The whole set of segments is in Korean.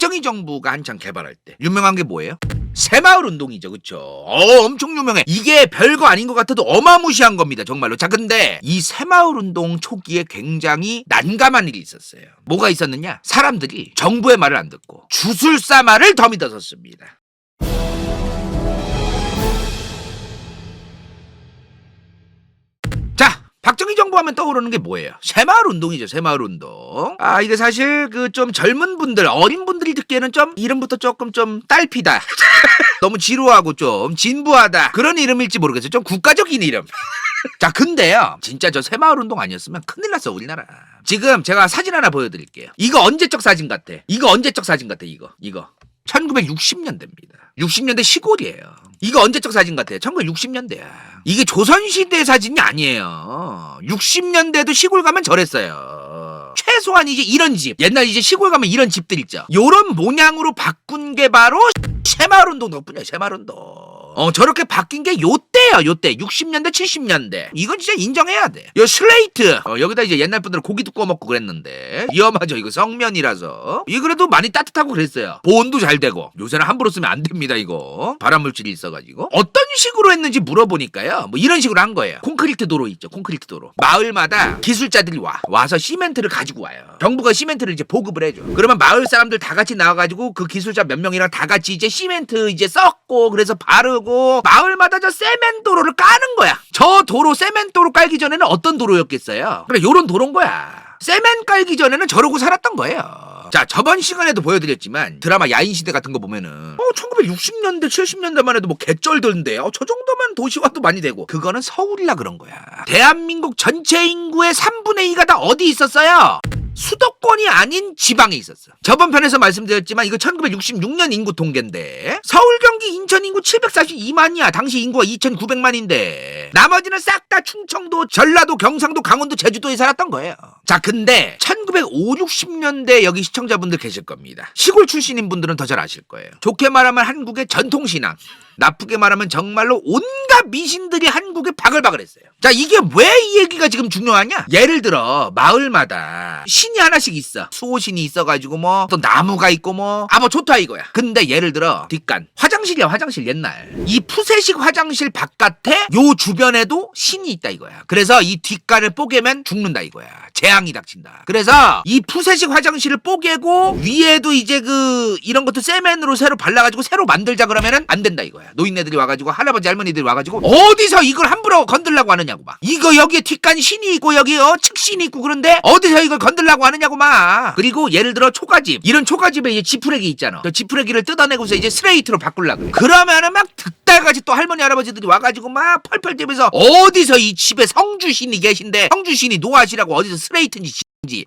박정희 정부가 한창 개발할 때 유명한 게 뭐예요? 새마을 운동이죠. 그쵸? 엄청 유명해. 이게 별거 아닌 것 같아도 어마무시한 겁니다. 정말로. 자, 근데 이 새마을 운동 초기에 굉장히 난감한 일이 있었어요. 뭐가 있었느냐? 사람들이 정부의 말을 안 듣고 주술사 말을 더 믿어섰습니다. 자, 박정희 정부 하면 떠오르는 게 뭐예요? 새마을 운동이죠. 새마을 운동. 이게 사실 그 좀 젊은 분들, 어린 분들이 듣기에는 좀 이름부터 조금 좀 딸피다. 너무 지루하고 좀 진부하다. 그런 이름일지 모르겠어요. 좀 국가적인 이름. 자, 근데요. 진짜 저 새마을 운동 아니었으면 큰일 났어, 우리나라. 지금 제가 사진 하나 보여드릴게요. 이거 언제적 사진 같아? 이거 1960년대입니다. 60년대 시골이에요. 이거 언제적 사진 같아요? 1960년대야. 이게 조선시대 사진이 아니에요. 60년대도 시골 가면 저랬어요. 최소한 이제 이런 집, 옛날 이제 시골 가면 이런 집들 있죠. 요런 모양으로 바꾼 게 바로 새마을운동 덕분이에요. 새마을운동. 저렇게 바뀐 게 요때야, 요때. 60년대, 70년대. 이건 진짜 인정해야 돼. 요 슬레이트. 여기다 이제 옛날 분들은 고기도 구워 먹고 그랬는데. 위험하죠. 이거 성면이라서. 이 그래도 많이 따뜻하고 그랬어요. 보온도 잘 되고. 요새는 함부로 쓰면 안 됩니다, 이거. 발암물질이 있어가지고. 어떤 식으로 했는지 물어보니까요. 뭐 이런 식으로 한 거예요. 콘크리트 도로 있죠. 콘크리트 도로. 마을마다 기술자들이 와서 시멘트를 가지고 와요. 정부가 시멘트를 이제 보급을 해줘. 그러면 마을 사람들 다 같이 나와가지고 그 기술자 몇 명이랑 다 같이 이제 시멘트 이제 썩고 그래서 바르고 마을마다 저 세멘도로를 까는 거야. 저 도로 세멘도로 깔기 전에는 어떤 도로였겠어요? 그래, 요런 도로인 거야. 세멘 깔기 전에는 저러고 살았던 거예요. 자, 저번 시간에도 보여드렸지만 드라마 야인시대 같은 거 보면은 1960년대 70년대만 해도 뭐 개쩔던데 저 정도면 도시화도 많이 되고. 그거는 서울이라 그런 거야. 대한민국 전체 인구의 3분의 2가 다 어디 있었어요? 수도권이 아닌 지방에 있었어. 저번 편에서 말씀드렸지만 이거 1966년 인구 통계인데 서울, 경기, 인천 인구 742만이야. 당시 인구가 2,900만인데 나머지는 싹 다 충청도, 전라도, 경상도, 강원도, 제주도에 살았던 거예요. 자, 근데 1950, 60년대 여기 시청자분들 계실 겁니다. 시골 출신인 분들은 더 잘 아실 거예요. 좋게 말하면 한국의 전통신앙, 나쁘게 말하면 정말로 온갖 미신들이 한국에 바글바글했어요. 자, 이게 왜 이 얘기가 지금 중요하냐? 예를 들어 마을마다 신이 하나씩 있어. 수호신이 있어가지고 뭐 또 나무가 있고 뭐 좋다 이거야. 근데 예를 들어 뒷간 화장실이야. 화장실 옛날 이 푸세식 화장실 바깥에 요 주변에도 신이 있다 이거야. 그래서 이 뒷간을 뽀개면 죽는다 이거야. 재앙이 닥친다. 그래서 이 푸세식 화장실을 뽀개고 위에도 이제 이런 것도 세멘으로 새로 발라가지고 새로 만들자 그러면은 안 된다 이거야. 노인네들이 와가지고 할아버지 할머니들이 와가지고 어디서 이걸 함부로 건들라고 하느냐고 막. 이거 여기에 뒷간이 신이 있고 여기 측신이 있고 그런데 어디서 이걸 건들라고 하느냐고 막. 그리고 예를 들어 초가집, 이런 초가집에 이제 지푸레기 있잖아. 저 지푸레기를 뜯어내고서 이제 스트레이트로 바꾸려고 그래. 그러면은 막 득달같이 또 할머니 할아버지들이 와가지고 막 펄펄 뛰면서 어디서 이 집에 성주신이 계신데 성주신이 노하시라고 어디서 스트레이트인지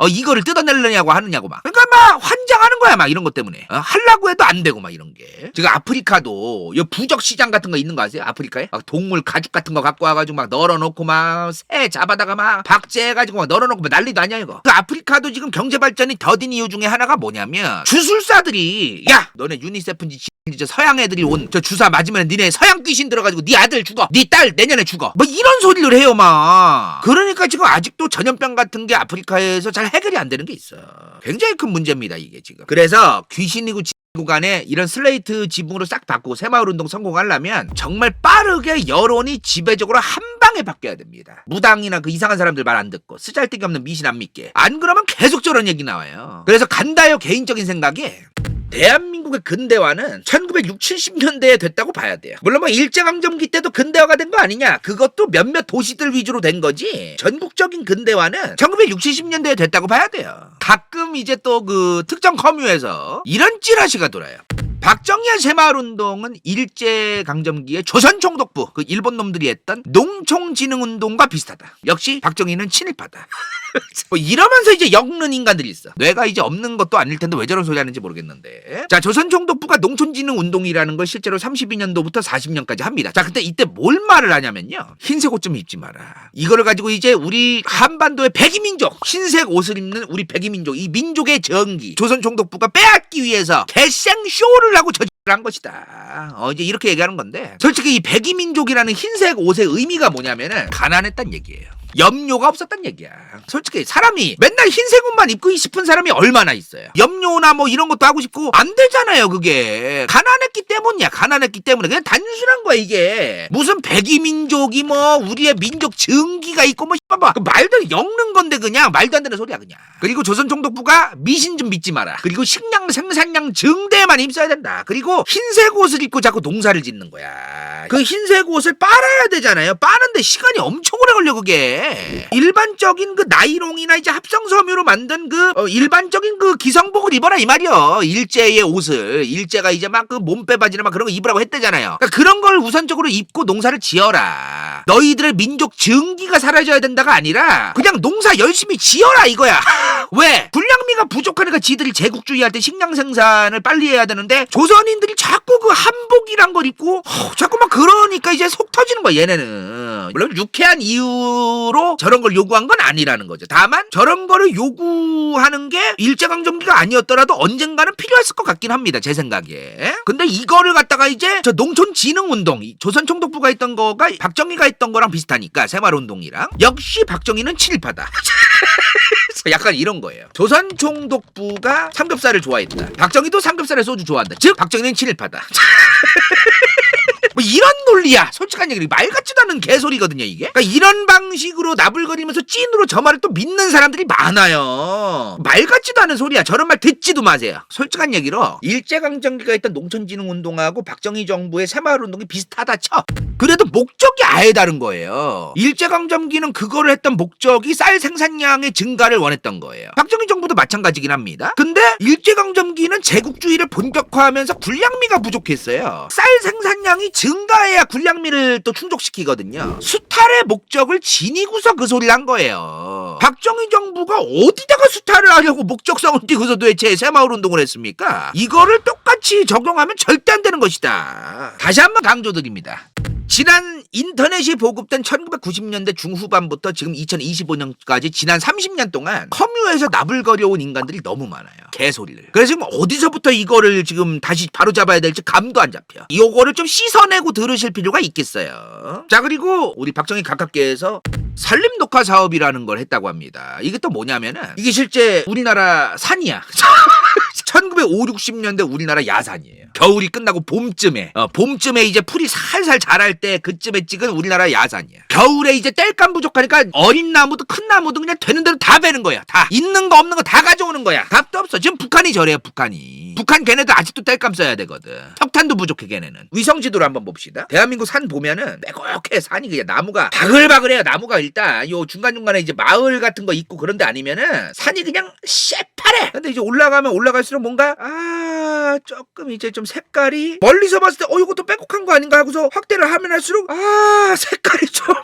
이거를 뜯어내려냐고 하느냐고 막. 그러니까 막 환장하는 거야 막 이런 것 때문에. 하려고 해도 안 되고 막 이런 게. 지금 아프리카도 이 부적 시장 같은 거 있는 거 아세요? 아프리카에 막 동물 가죽 같은 거 갖고 와가지고 막 널어놓고 막 새 잡아다가 막 박제해가지고 막 널어놓고 막 난리도 아니야 이거. 그 아프리카도 지금 경제 발전이 더딘 이유 중에 하나가 뭐냐면 주술사들이 야 너네 유니세프인지 저 서양 애들이 온 저 주사 맞으면 니네 서양 귀신 들어가지고 네 아들 죽어, 네 딸 내년에 죽어, 뭐 이런 소리를 해요 막. 그러니까 지금 아직도 전염병 같은 게 아프리카에서 잘 해결이 안 되는 게 있어. 굉장히 큰 문제입니다 이게 지금. 그래서 귀신이고 지구 간에 이런 슬레이트 지붕으로 싹 바꾸고 새마을운동 성공하려면 정말 빠르게 여론이 지배적으로 한 방에 바뀌어야 됩니다. 무당이나 그 이상한 사람들 말 안 듣고 쓰잘데기 없는 미신 안 믿게. 안 그러면 계속 저런 얘기 나와요. 그래서 간다요 개인적인 생각에 대한민국의 근대화는 1960, 70년대에 됐다고 봐야 돼요. 물론 뭐 일제강점기 때도 근대화가 된 거 아니냐. 그것도 몇몇 도시들 위주로 된 거지. 전국적인 근대화는 1960, 70년대에 됐다고 봐야 돼요. 가끔 이제 또 특정 커뮤에서 이런 찌라시가 돌아요. 박정희의 새마을운동은 일제강점기의 조선총독부 일본 놈들이 했던 농촌진흥운동과 비슷하다. 역시 박정희는 친일파다. 뭐 이러면서 이제 엮는 인간들이 있어. 뇌가 이제 없는 것도 아닐 텐데 왜 저런 소리 하는지 모르겠는데. 자, 조선총독부가 농촌진흥운동이라는 걸 실제로 32년도부터 40년까지 합니다. 자, 근데 이때 뭘 말을 하냐면요. 흰색 옷 좀 입지 마라. 이거를 가지고 이제 우리 한반도의 백이민족, 흰색 옷을 입는 우리 백이민족, 이 민족의 정기 조선총독부가 빼앗기 위해서 개생쇼를 하고 한 것이다. 이제 이렇게 얘기하는 건데 솔직히 이 백이민족이라는 흰색 옷의 의미가 뭐냐면은 가난했단 얘기예요. 염료가 없었단 얘기야. 솔직히 사람이 맨날 흰색 옷만 입고 싶은 사람이 얼마나 있어요. 염료나 뭐 이런 것도 하고 싶고 안 되잖아요. 그게 가난했기 때문이야. 가난했기 때문에 그냥 단순한 거야. 이게 무슨 백이민족이 뭐 우리의 민족 증기가 있고 뭐 봐봐 말도 엮는 건데 그냥 말도 안 되는 소리야 그냥. 그리고 조선총독부가 미신 좀 믿지 마라. 그리고 식량 생산량 증대에만 힘써야 된다. 그리고 흰색 옷을 입고 자꾸 농사를 짓는 거야. 그 흰색 옷을 빨아야 되잖아요. 빠는데 시간이 엄청 오래 걸려 그게. 일반적인 그 나이롱이나 이제 합성 섬유로 만든 그 일반적인 그 기성복을 입어라 이 말이요. 일제의 옷을 일제가 이제 막 그 몸빼바지나 막 그런 거 입으라고 했대잖아요. 그러니까 그런 걸 우선적으로 입고 농사를 지어라. 너희들의 민족 증기가 사라져야 된다가 아니라 그냥 농사 열심히 지어라 이거야. 왜? 군량미가 부족하니까 지들이 제국주의할 때 식량 생산을 빨리 해야 되는데 조선인들이 자꾸 그 한복이란 걸 입고 자꾸 막 그러니까 이제 속 터지는 거야 얘네는. 물론 유쾌한 이유로 저런 걸 요구한 건 아니라는 거죠. 다만 저런 거를 요구하는 게 일제강점기가 아니었더라도 언젠가는 필요했을 것 같긴 합니다. 제 생각에. 근데 이거를 갖다가 이제 저 농촌진흥운동 조선총독부가 했던 거가 박정희가 했던 거랑 비슷하니까 새마을운동이랑 역시 박정희는 친일파다. 약간 이런 거예요. 조선총독부가 삼겹살을 좋아했다. 박정희도 삼겹살에 소주 좋아한다. 즉 박정희는 친일파다. 뭐 이런 논리야. 솔직한 얘기 말 같지도 않은 개소리거든요 이게. 그러니까 이런 방식으로 나불거리면서 찐으로 저 말을 또 믿는 사람들이 많아요. 말 같지도 않은 소리야. 저런 말 듣지도 마세요. 솔직한 얘기로 일제강점기가 했던 농촌진흥운동하고 박정희 정부의 새마을운동이 비슷하다 쳐. 그래도 목적이 아예 다른 거예요. 일제강점기는 그거를 했던 목적이 쌀 생산량의 증가를 원했던 거예요. 박정희 정부도 마찬가지긴 합니다. 근데 일제강점기는 제국주의를 본격화하면서 군량미가 부족했어요. 쌀 생산량이 증가해야 군량미를 또 충족시키거든요. 수탈의 목적을 지니고서 그 소리를 한 거예요. 박정희 정부가 어디다가 수탈을 하려고 목적성을 띄고서 도대체 새마을운동을 했습니까? 이거를 똑같이 적용하면 절대 안 되는 것이다. 다시 한번 강조드립니다. 지난 인터넷이 보급된 1990년대 중후반부터 지금 2025년까지 지난 30년 동안 커뮤에서 나불거려온 인간들이 너무 많아요. 개소리를. 그래서 지금 어디서부터 이거를 지금 다시 바로잡아야 될지 감도 안 잡혀. 이거를 좀 씻어내고 들으실 필요가 있겠어요. 자, 그리고 우리 박정희 각하께서 산림 녹화 사업이라는 걸 했다고 합니다. 이게 또 뭐냐면은 이게 실제 우리나라 산이야. 1950, 60년대 우리나라 야산이에요. 겨울이 끝나고 봄쯤에 이제 풀이 살살 자랄 때 그쯤에 찍은 우리나라 야산이야. 겨울에 이제 땔감 부족하니까 어린 나무도 큰 나무도 그냥 되는 대로 다 베는 거야. 다 있는 거 없는 거 다 가져오는 거야. 답도 없어. 지금 북한이 저래요. 북한 걔네들 아직도 땔감 써야 되거든. 석탄도 부족해 걔네는. 위성지도를 한번 봅시다. 대한민국 산 보면은 매곡해. 산이 그냥 나무가 바글바글해요. 나무가 일단 요 중간중간에 이제 마을 같은 거 있고 그런데 아니면은 산이 그냥 새파래. 근데 이제 올라가면 올라갈수록 뭔가 조금 이제 좀 색깔이 멀리서 봤을 때 이것도 빼곡한 거 아닌가 하고서 확대를 하면 할수록 색깔이 좀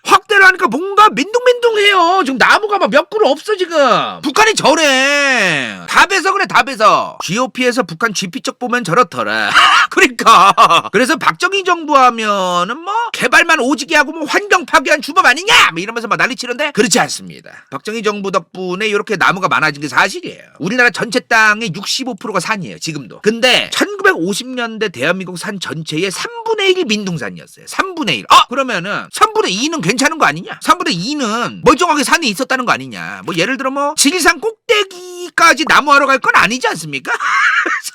확대를 하니까 뭔가 민둥민둥해요. 지금 나무가 막 몇 그루 없어 지금. 북한이 저래. 답에서 그래 답에서. GOP에서 북한 GP 쪽 보면 저렇더라. 그러니까. 그래서 박정희 정부 하면은 뭐 개발만 오지게 하고 뭐 환경 파괴한 주범 아니냐 뭐 이러면서 막 난리치는데 그렇지 않습니다. 박정희 정부 덕분에 이렇게 나무가 많아진 게 사실이에요. 우리나라 전체 땅의 65%가 산이에요 지금도. 근데 1950년대 대한민국 산 전체의 3분의 1이 민둥산이었어요. 3분의 1. 그러면은 3분의 2는 괜찮은 거 아니냐? 3분의 2는 멀쩡하게 산이 있었다는 거 아니냐? 뭐 예를 들어 뭐 지리산 꼭대기까지 나무하러 갈 건 아니지 않습니까?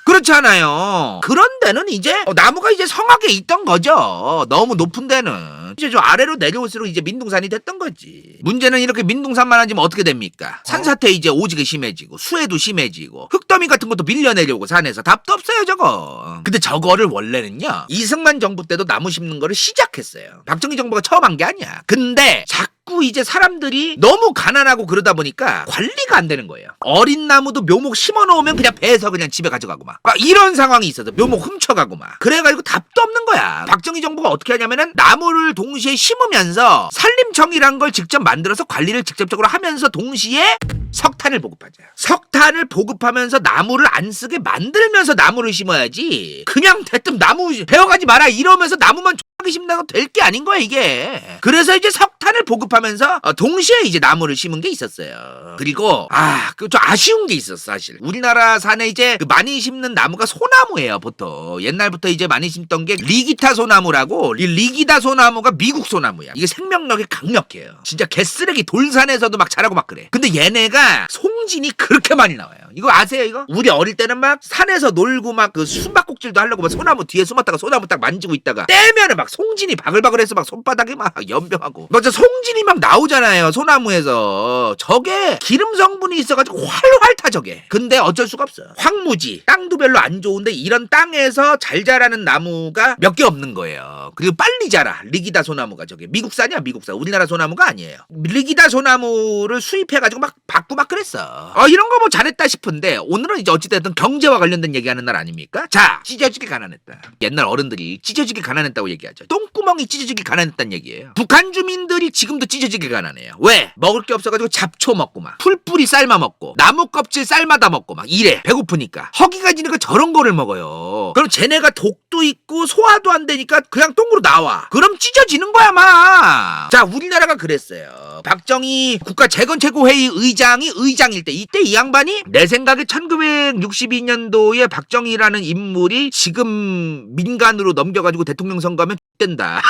그렇잖아요. 그런 데는 이제 나무가 이제 성하게 있던 거죠. 너무 높은 데는. 이제 좀 아래로 내려올수록 이제 민둥산이 됐던 거지. 문제는 이렇게 민둥산만 하지면 어떻게 됩니까? 산사태 이제 오지게 심해지고 수해도 심해지고 흙더미 같은 것도 밀려 내려오고 산에서 답도 없어요 저거. 근데 저거를 원래는요 이승만 정부 때도 나무 심는 거를 시작했어요. 박정희 정부가 처음 한 게 아니야. 근데 자꾸 이제 사람들이 너무 가난하고 그러다 보니까 관리가 안 되는 거예요. 어린 나무도 묘목 심어 놓으면 그냥 배에서 그냥 집에 가져가고 막 이런 상황이 있어서 묘목 훔쳐가고 막 그래가지고 답도 없는 거야. 박정희 정부가 어떻게 하냐면은 나무를 동시에 심으면서 산림청이란 걸 직접 만들어서 관리를 직접적으로 하면서 동시에 석탄을 보급하자. 석탄을 보급하면서 나무를 안 쓰게 만들면서 나무를 심어야지. 그냥 대뜸 나무 베어가지 마라 이러면서 나무만 심나고 될 게 아닌 거야 이게. 그래서 이제 석탄 산을 보급하면서 동시에 이제 나무를 심은 게 있었어요. 그리고 그 좀 아쉬운 게 있었어 사실. 우리나라 산에 이제 그 많이 심는 나무가 소나무예요 보통. 옛날부터 이제 많이 심던 게 리기타 소나무라고. 이 리기타 소나무가 미국 소나무야. 이게 생명력이 강력해요. 진짜 개쓰레기 돌산에서도 막 자라고 막 그래. 근데 얘네가 송진이 그렇게 많이 나와요. 이거 아세요 이거? 우리 어릴 때는 막 산에서 놀고 막 그 숨바꼭질도 하려고 막 소나무 뒤에 숨었다가 소나무 딱 만지고 있다가 떼면은 막 송진이 바글바글해서 막 손바닥에 막 연병하고 맞아. 송진이 막 나오잖아요 소나무에서. 저게 기름 성분이 있어가지고 활활 타 저게. 근데 어쩔 수가 없어. 황무지 땅도 별로 안 좋은데 이런 땅에서 잘 자라는 나무가 몇 개 없는 거예요. 그리고 빨리 자라. 리기다 소나무가 저게 미국산이야 미국산. 우리나라 소나무가 아니에요. 리기다 소나무를 수입해가지고 막 받고 막 그랬어. 이런 거 뭐 잘했다 싶은데 오늘은 이제 어찌됐든 경제와 관련된 얘기하는 날 아닙니까? 자, 찢어지게 가난했다. 옛날 어른들이 찢어지게 가난했다고 얘기하죠. 똥구멍이 찢어지게 가난했다는 얘기예요. 북한 주민들이 지금도 찢어지게 가난해요. 왜? 먹을 게 없어가지고 잡초 먹고 막 풀뿌리 삶아 먹고 나무 껍질 삶아다 먹고 막 이래. 배고프니까. 허기가 지니까 저런 거를 먹어요. 그럼 쟤네가 독도 있고 소화도 안 되니까 그냥 똥으로 나와. 그럼 찢어지는 거야 막. 자, 우리나라가 그랬어요. 박정희 국가재건최고회의 의장일 때 이때 이 양반이 내 생각에 1962년도에 박정희라는 인물이 지금 민간으로 넘겨가지고 대통령 선거하면 X된다.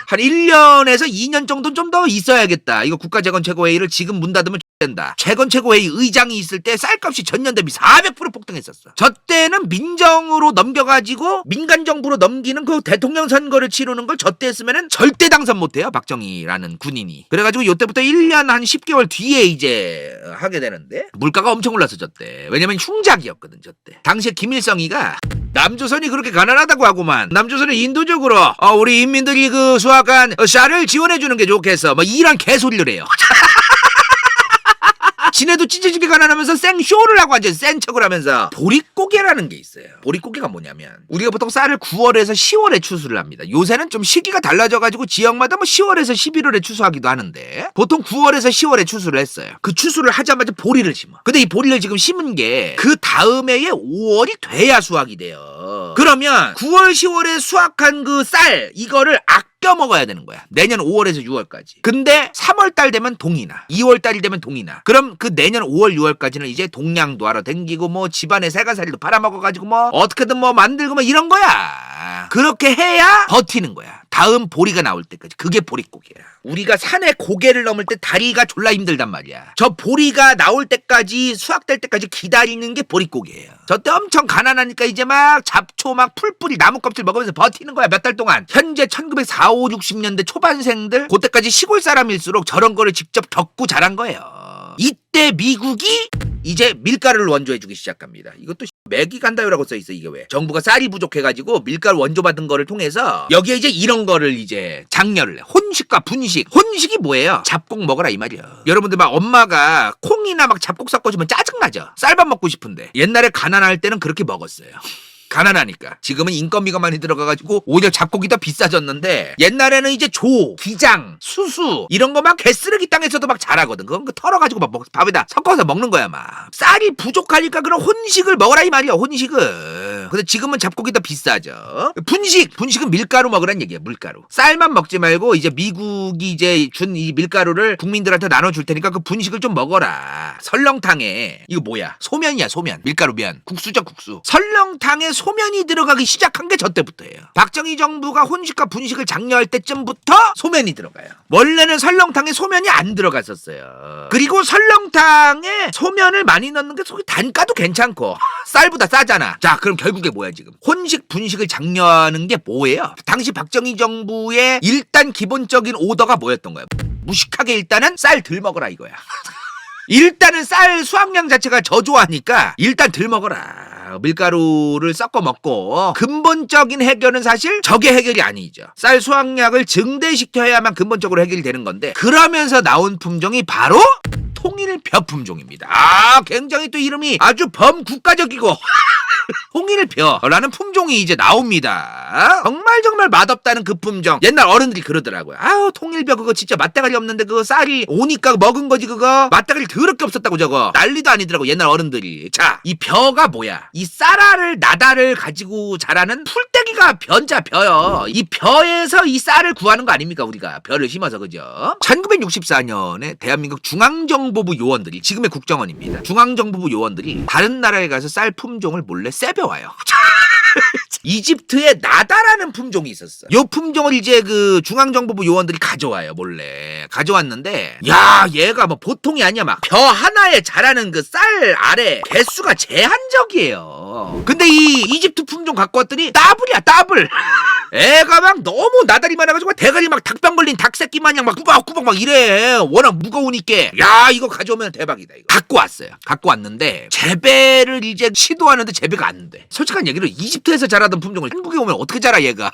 한 1년에서 2년 정도는 좀 더 있어야겠다. 이거 국가재건최고회의를 지금 문 닫으면 된다. 재건최고회의 의장이 있을 때 쌀값이 전년 대비 400% 폭등했었어. 저 때는 민정으로 넘겨가지고 민간정부로 넘기는 그 대통령 선거를 치르는 걸 저 때 했으면은 절대 당선 못해요. 박정희라는 군인이. 그래가지고 요때부터 1년 한 10개월 뒤에 이제 하게 되는데 물가가 엄청 올랐어 저 때. 왜냐면 흉작이었거든 저 때. 당시에 김일성이가 남조선이 그렇게 가난하다고 하고만 남조선은 인도적으로 우리 인민들이 그 수확한 쌀을 지원해주는 게 좋겠어 뭐 이런 개소리를 해요. 지네도 찢어지게 가난하면서 생쇼를 하고 앉아서 센 척을 하면서. 보릿고개라는 게 있어요. 보릿고개가 뭐냐면 우리가 보통 쌀을 9월에서 10월에 추수를 합니다. 요새는 좀 시기가 달라져가지고 지역마다 뭐 10월에서 11월에 추수하기도 하는데 보통 9월에서 10월에 추수를 했어요. 그 추수를 하자마자 보리를 심어. 근데 이 보리를 지금 심은 게 그 다음 해에 5월이 돼야 수확이 돼요. 그러면 9월 10월에 수확한 그 쌀 이거를 아껴 먹어야 되는 거야. 내년 5월에서 6월까지. 근데 3월달 되면 동이나 2월달이 되면 동이나. 그럼 그 내년 5월 6월까지는 이제 동량도 하러 댕기고 뭐 집안에 새가살이도 팔아먹어가지고 뭐 어떻게든 뭐 만들고 뭐 이런 거야. 그렇게 해야 버티는 거야. 다음 보리가 나올 때까지. 그게 보릿고개야. 우리가 산에 고개를 넘을 때 다리가 졸라 힘들단 말이야. 저 보리가 나올 때까지 수확될 때까지 기다리는 게 보릿고개예요. 저 때 엄청 가난하니까 이제 막 잡초 막 풀뿌리 나무 껍질 먹으면서 버티는 거야 몇 달 동안. 현재 1940, 5, 60년대 초반생들 그때까지 시골 사람일수록 저런 거를 직접 겪고 자란 거예요. 이때 미국이 이제 밀가루를 원조해주기 시작합니다. 이것도 매기 간다요라고 써있어. 이게 왜? 정부가 쌀이 부족해가지고 밀가루 원조받은 거를 통해서 여기에 이제 이런 거를 이제 장려를 해. 혼식과 분식. 혼식이 뭐예요? 잡곡 먹어라 이 말이야. 여러분들 막 엄마가 콩이나 막 잡곡 섞어주면 짜증나죠? 쌀밥 먹고 싶은데 옛날에 가난할 때는 그렇게 먹었어요. 가난하니까. 지금은 인건비가 많이 들어가가지고 오히려 잡곡이 더 비싸졌는데 옛날에는 이제 조, 기장, 수수 이런 거 막 개쓰레기 땅에서도 막 자라거든. 그건 그 털어가지고 막 밥에다 섞어서 먹는 거야 막. 쌀이 부족하니까 그런 혼식을 먹어라 이 말이야. 혼식을. 근데 지금은 잡곡이 더 비싸죠. 분식은 밀가루 먹으란 얘기야. 밀가루. 쌀만 먹지 말고 이제 미국이 이제 준 이 밀가루를 국민들한테 나눠줄 테니까 그 분식을 좀 먹어라. 설렁탕에 이거 뭐야? 소면이야 소면. 밀가루면. 국수죠 국수. 설렁탕에 소면이 들어가기 시작한 게 저 때부터예요. 박정희 정부가 혼식과 분식을 장려할 때쯤부터 소면이 들어가요. 원래는 설렁탕에 소면이 안 들어갔었어요. 그리고 설렁탕에 소면을 많이 넣는 게 속이 단가도 괜찮고 쌀보다 싸잖아. 자, 그럼 결국에 뭐야 지금? 혼식, 분식을 장려하는 게 뭐예요? 당시 박정희 정부의 일단 기본적인 오더가 뭐였던 거야? 무식하게 일단은 쌀 덜 먹어라 이거야. 일단은 쌀 수확량 자체가 저조하니까 일단 덜 먹어라. 밀가루를 섞어 먹고. 근본적인 해결은 사실 저게 해결이 아니죠. 쌀 수확량을 증대시켜야만 근본적으로 해결이 되는 건데 그러면서 나온 품종이 바로 통일벼 품종입니다. 굉장히 또 이름이 아주 범국가적이고 통일벼라는 품종이 이제 나옵니다. 정말 맛없다는 그 품종. 옛날 어른들이 그러더라고요. 통일벼 그거 진짜 맛대가리 없는데 그거 쌀이 오니까 먹은 거지 그거. 맛대가리 더럽게 없었다고 저거. 난리도 아니더라고 옛날 어른들이. 자, 이 벼가 뭐야? 이 쌀알을 나다를 가지고 자라는 풀떼 꼭대기가 벼자 벼요. 이 벼에서 이 쌀을 구하는 거 아닙니까 우리가 벼를 심어서 그죠? 1964년에 대한민국 중앙정보부 요원들이 지금의 국정원입니다. 중앙정보부 요원들이 다른 나라에 가서 쌀 품종을 몰래 세벼와요. 이집트에 나다라는 품종이 있었어. 요 품종을 이제 그 중앙정보부 요원들이 가져와요. 몰래 가져왔는데 야 얘가 뭐 보통이 아니야. 막 벼 하나에 자라는 그 쌀 알의 개수가 제한적이에요. 근데 이 이집트 품종 갖고 왔더니 더블이야 더블. 애가 막 너무 나다리 많아가지고 대가리 막 닭병 걸린 닭새끼 마냥 막 꾸벅꾸벅 막 이래. 워낙 무거우니까 야 이거 가져오면 대박이다. 이거 갖고 왔어요. 갖고 왔는데 재배를 이제 시도하는데 재배가 안 돼. 솔직한 얘기로 이집트에서 자라던 품종을 한국에 오면 어떻게 자라 얘가.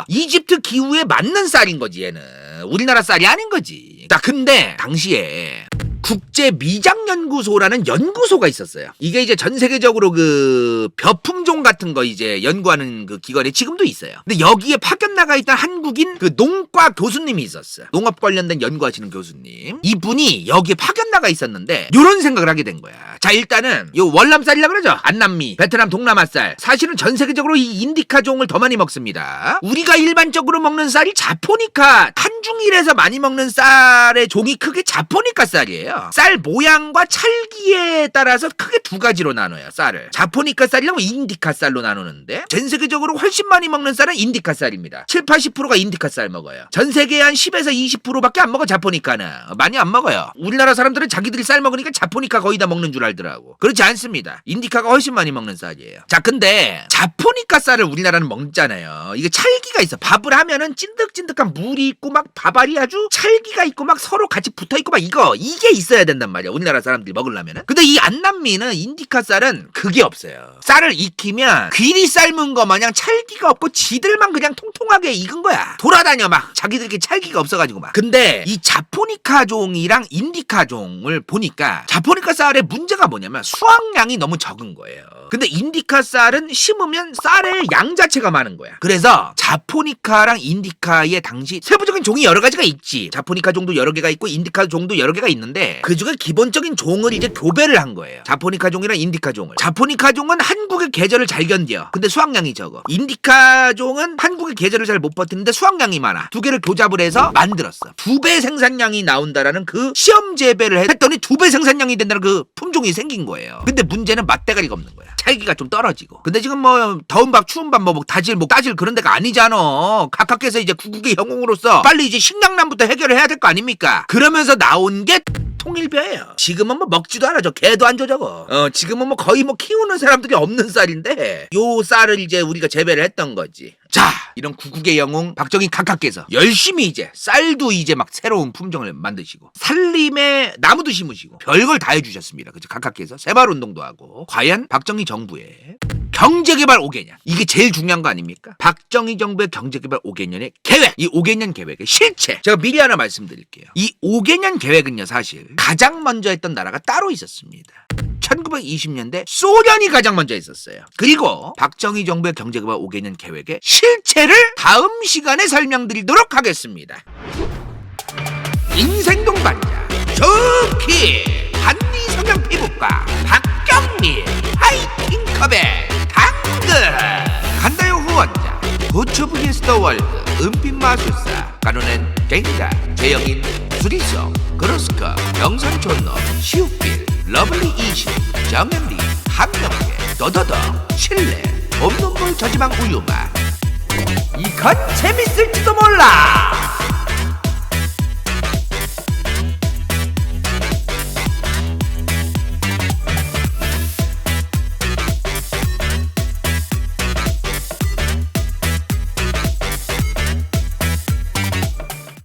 이집트 기후에 맞는 쌀인 거지 얘는. 우리나라 쌀이 아닌 거지. 자 근데 당시에 국제미장연구소라는 연구소가 있었어요. 이게 이제 전 세계적으로 그 벼품종 같은 거 이제 연구하는 그 기관이 지금도 있어요. 근데 여기에 파견 나가 있던 한국인 그 농과 교수님이 있었어요. 농업 관련된 연구하시는 교수님. 이분이 여기에 파견 나가 있었는데 요런 생각을 하게 된 거야. 자 일단은 요 월남쌀이라 그러죠. 안남미, 베트남 동남아쌀. 사실은 전 세계적으로 이 인디카종을 더 많이 먹습니다. 우리가 일반적으로 먹는 쌀이 자포니카, 한중일에서 많이 먹는 쌀의 종이 크게 자포니카 쌀이에요. 쌀 모양과 찰기에 따라서 크게 두 가지로 나눠요. 쌀을 자포니카 쌀이랑 인디카 쌀로 나누는데 전 세계적으로 훨씬 많이 먹는 쌀은 인디카 쌀입니다. 70~80%가 인디카 쌀 먹어요. 전 세계에 한 10에서 20%밖에 안 먹어. 자포니카는 많이 안 먹어요. 우리나라 사람들은 자기들이 쌀 먹으니까 자포니카 거의 다 먹는 줄 알더라고. 그렇지 않습니다. 인디카가 훨씬 많이 먹는 쌀이에요. 자 근데 자포니카 쌀을 우리나라는 먹잖아요. 이게 찰기가 있어. 밥을 하면은 찐득찐득한 물이 있고 막 밥알이 아주 찰기가 있고 막 서로 같이 붙어있고 막 이게 있어야 된단 말이야. 우리나라 사람들이 먹으려면은. 근데 이 안남미는 인디카 쌀은 그게 없어요. 쌀을 익히면 귀리 삶은 거 마냥 찰기가 없고 지들만 그냥 통통하게 익은 거야. 돌아다녀 막 자기들끼리 찰기가 없어가지고 막. 근데 이 자포니카 종이랑 인디카 종을 보니까 자포니카 쌀의 문제가 뭐냐면 수확량이 너무 적은 거예요. 근데 인디카 쌀은 심으면 쌀의 양 자체가 많은 거야. 그래서 자포니카랑 인디카의 당시 세부적인 종이 여러 가지가 있지. 자포니카 종도 여러 개가 있고 인디카 종도 여러 개가 있는데 그 중에 기본적인 종을 이제 교배를 한 거예요. 자포니카 종이랑 인디카 종을. 자포니카 종은 한국의 계절을 잘 견뎌. 근데 수확량이 적어. 인디카 종은 한국의 계절을 잘 못 버티는데 수확량이 많아. 두 개를 교잡을 해서 만들었어. 2배 생산량이 나온다라는 그 시험 재배를 했더니 2배 생산량이 된다는 그 품종이 생긴 거예요. 근데 문제는 맛대가리가 없는 거야. 찰기가 좀 떨어지고. 근데 지금 뭐 더운 밥 추운 밥 뭐 다질 뭐 따질 그런 데가 아니잖아. 각각께서 이제 구국의 영웅으로서 빨리 이제 식량난부터 해결을 해야 될 거 아닙니까? 그러면서 나온 게 통일벼예요. 지금은 뭐 먹지도 않아. 저 개도 안 줘 저거. 지금은 뭐 거의 뭐 키우는 사람들이 없는 쌀인데 요 쌀을 이제 우리가 재배를 했던 거지. 자 이런 구국의 영웅 박정희 각하께서 열심히 이제 쌀도 이제 막 새로운 품종을 만드시고 산림에 나무도 심으시고 별걸 다 해주셨습니다. 그죠? 각하께서 새마을운동도 하고. 과연 박정희 정부의 경제개발 5개년 이게 제일 중요한 거 아닙니까? 박정희 정부의 경제개발 5개년의 계획, 이 5개년 계획의 실체 제가 미리 하나 말씀드릴게요. 이 5개년 계획은요 사실 가장 먼저 했던 나라가 따로 있었습니다. 1920년대 소련이 가장 먼저 했었어요. 그리고 박정희 정부의 경제개발 5개년 계획의 실체를 다음 시간에 설명드리도록 하겠습니다. 인생 동반자 좋기 한리성형 피부과 박경리 하이킹컵의 당근 간다요 후원자 고추 vs 월드 은빛마술사 간호는 갱자 재영인 수리성 그로스컵 영산촌놈 시우필 러블리 이시 정연리 한명계 더더더 칠레 봄눈물 저지방 우유맛 이건 재밌을지도 몰라.